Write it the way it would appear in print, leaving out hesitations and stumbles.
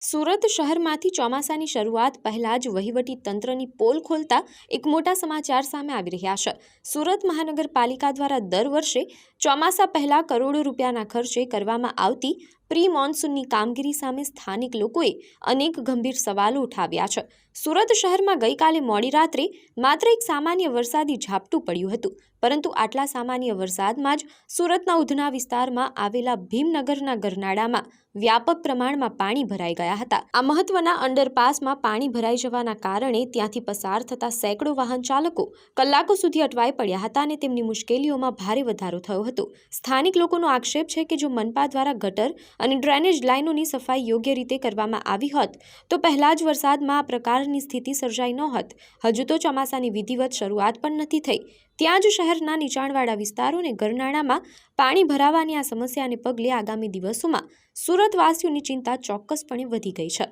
સુરત શહેરમાંથી ચોમાસાની શરૂઆત પહેલા જ વહીવટી તંત્રની પોલ ખોલતા એક મોટા સમાચાર સામે આવી રહ્યા છે। સુરત મહાનગરપાલિકા દ્વારા દર વર્ષે ચોમાસા પહેલા કરોડો રૂપિયાના ખર્ચે કરવામાં આવતી પ્રી મોન્સૂનની કામગીરી સામે સ્થાનિક લોકોએ અનેક ગંભીર સવાલો ઉઠાવ્યા છે। સુરત શહેરમાં ગઈકાલે મોડી રાત્રે માત્ર એક સામાન્ય વરસાદી ઝાપટું પડ્યું હતું, પરંતુ આટલા સામાન્ય વરસાદમાં જ સુરતના ઉધના વિસ્તારમાં આવેલા ભીમનગરના ગરનાળામાં વ્યાપક પ્રમાણમાં પાણી ભરાઈ ગયા હતા। આ મહત્વના અંડરપાસમાં પાણી ભરાઈ જવાના કારણે ત્યાંથી પસાર થતા સેંકડો વાહન ચાલકો કલાકો સુધી અટવાઈ પડ્યા હતા અને તેમની મુશ્કેલીઓમાં ભારે વધારો થયો હતો। સ્થાનિક લોકોનો આક્ષેપ છે કે જો મનપા દ્વારા ગટર અને ડ્રેનેજ લાઇનોની સફાઈ યોગ્ય રીતે કરવામાં આવી હોત તો પહેલા જ વરસાદમાં આ પ્રકારની સ્થિતિ સર્જાઈ ન હોત। હજુ તો ચોમાસાની વિધિવત શરૂઆત પણ નથી થઈ, ત્યાં જ શહેરના નીચાણવાળા વિસ્તારો અને ગરનાળામાં પાણી ભરાવાની આ સમસ્યાને પગલે આગામી દિવસોમાં સુરતવાસીઓની ચિંતા ચોક્કસપણે વધી ગઈ છે।